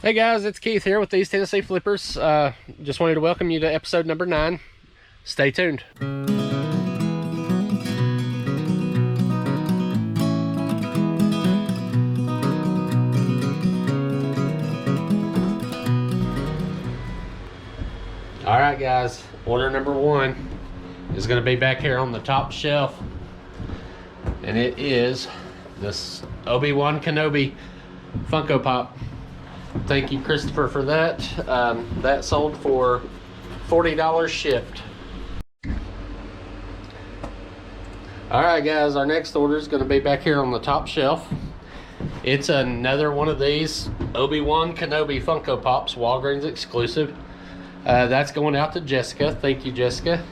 Hey guys, it's Keith here with these Tennessee Flippers. Just wanted to welcome you to episode number 9. Stay tuned. All right guys, order number 1 is going to be back here on the top shelf, and it is this Obi-Wan Kenobi Funko Pop. Thank you, Christopher, for that. That sold for $40 shipped. All right, guys, our next order is going to be back here on the top shelf. It's another one of these Obi-Wan Kenobi Funko Pops, Walgreens exclusive. That's going out to Jessica. Thank you, Jessica.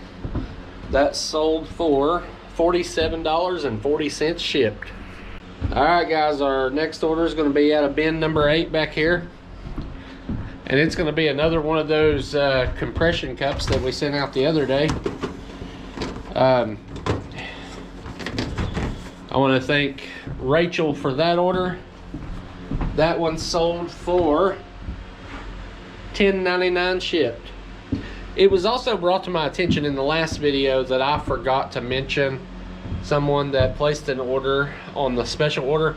That sold for $47.40 shipped. All right, guys, our next order is going to be out of bin number 8 back here, and it's going to be another one of those compression cups that we sent out the other day. I want to thank Rachel for that order. That one sold for $10.99 shipped. It was also brought to my attention in the last video that I forgot to mention someone that placed an order on the special order.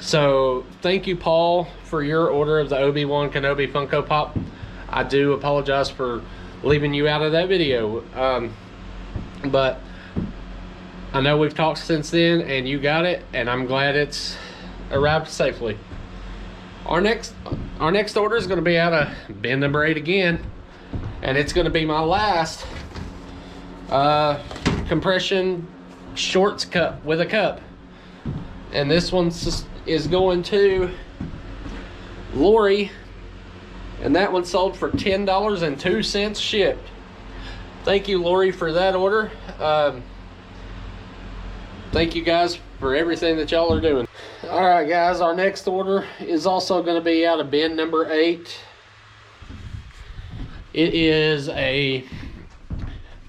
So thank you, Paul, for your order of the Obi-Wan Kenobi Funko Pop. I do apologize for leaving you out of that video, but I know we've talked since then and you got it, and I'm glad it's arrived safely. Our next order is going to be out of bin number 8 again, and it's going to be my last compression shorts cup with a cup, and this one is going to Lori, and that one sold for $10.02 shipped. Thank you, Lori, for that order. Thank you guys for everything that y'all are doing. All right, guys, our next order is also going to be out of bin number 8. It is a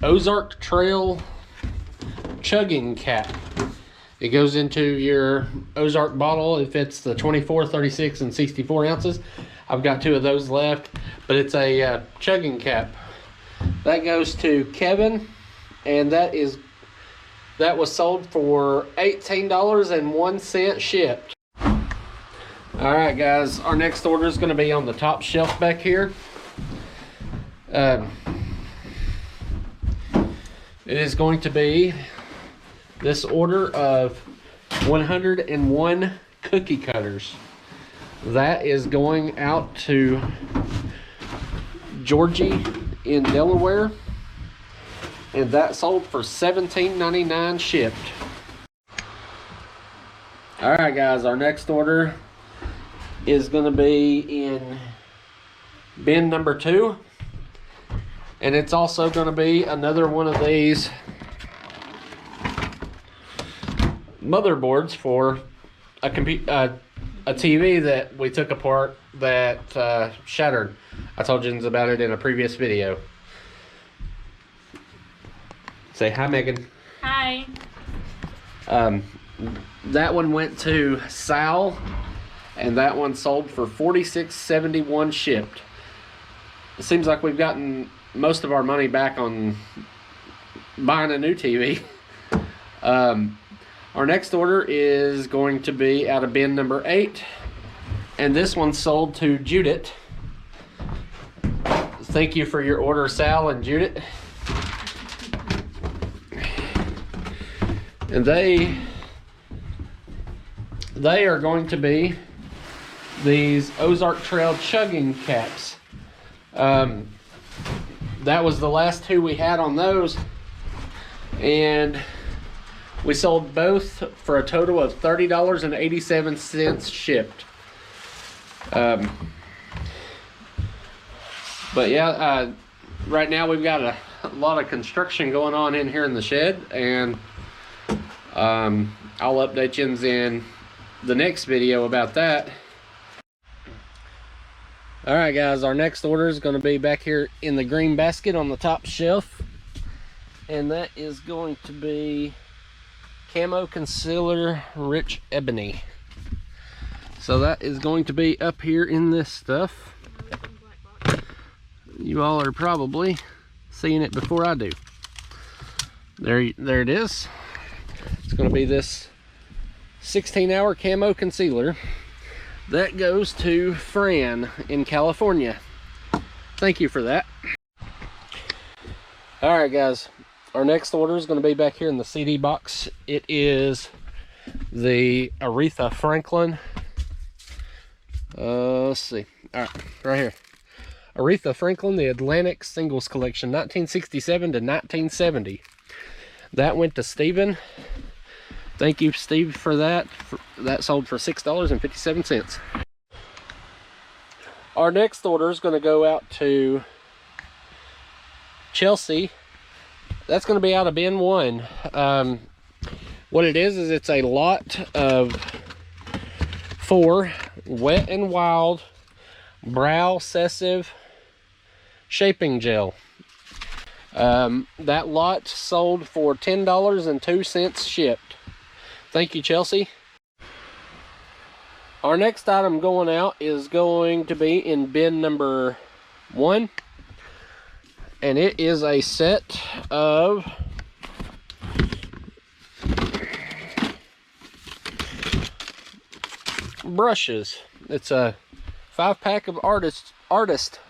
Ozark Trail chugging cap. It goes into your Ozark bottle if it's the 24, 36, and 64 ounces. I've got 2 of those left, but it's a chugging cap. That goes to Kevin, and that was sold for $18.01 shipped. All right, guys, our next order is going to be on the top shelf back here. It is going to be this order of 101 cookie cutters. That is going out to Georgie in Delaware, and that sold for $17.99 shipped. All right, guys, our next order is going to be in bin number 2, and it's also going to be another one of these motherboards for a TV that we took apart that shattered. I told you about it in a previous video. Say hi, Megan. Hi. That one went to Sal, and that one sold for $46.71 shipped. It seems like we've gotten most of our money back on buying a new TV. Our next order is going to be out of bin number 8, and this one sold to Judith. Thank you for your order, Sal and Judith. And they are going to be these Ozark Trail chugging caps. That was the last 2 we had on those, and we sold both for a total of $30.87 shipped. But yeah, right now we've got a lot of construction going on in here in the shed, and I'll update you in the next video about that. All right, guys, our next order is going to be back here in the green basket on the top shelf, and that is going to be Camo Concealer Rich Ebony. So that is going to be up here in this stuff. You all are probably seeing it before I do. There it is. It's going to be this 16-hour camo concealer that goes to Fran in California. Thank you for that. All right, guys. Our next order is going to be back here in the CD box. It is the Aretha Franklin. Let's see. All right, right here. Aretha Franklin, the Atlantic Singles Collection, 1967 to 1970. That went to Steven. Thank you, Steve, for that. That sold for $6.57. Our next order is going to go out to Chelsea. That's going to be out of bin 1. What it is it's a lot of 4 Wet n Wild Brow Cessive Shaping Gel. That lot sold for $10.02 shipped. Thank you, Chelsea. Our next item going out is going to be in bin number 1. And it is a set of brushes. It's a 5-pack of artist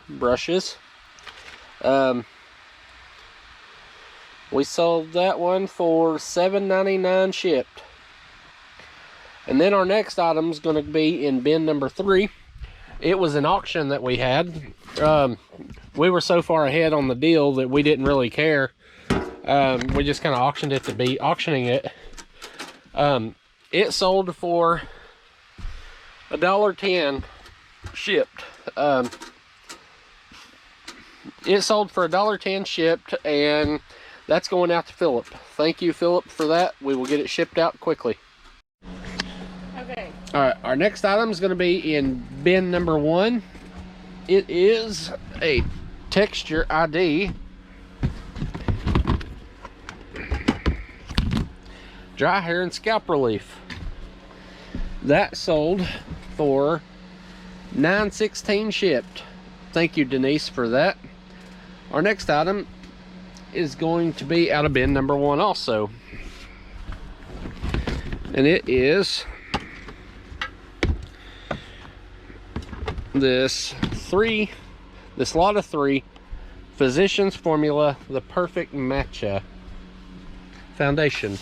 brushes. We sold that one for $7.99 shipped. And then our next item is going to be in bin number 3. It was an auction that we had. We were so far ahead on the deal that we didn't really care. We just kind of auctioned it to be auctioning it. It sold for $1.10 shipped. It sold for $1.10 shipped, and that's going out to Philip. Thank you, Philip, for that. We will get it shipped out quickly. Okay. All right, our next item is going to be in bin number 1. It is a Texture ID dry hair and scalp relief. That sold for $9.16 shipped. Thank you, Denise, for that. Our next item is going to be out of bin number 1 also, and it is this lot of 3 Physicians Formula The Perfect Matcha foundation,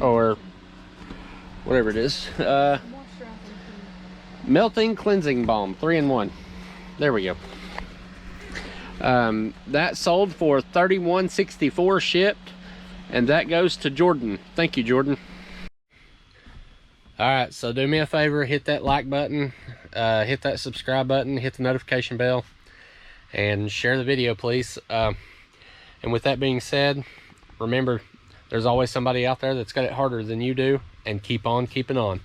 or whatever it is. Melting Cleansing Balm 3-in-1. There we go. That sold for $31.64 shipped, and that goes to Jordan. Thank you, Jordan. All right, so do me a favor, hit that like button, hit that subscribe button, hit the notification bell, and share the video, please. And with that being said, remember, there's always somebody out there that's got it harder than you do, and keep on keeping on.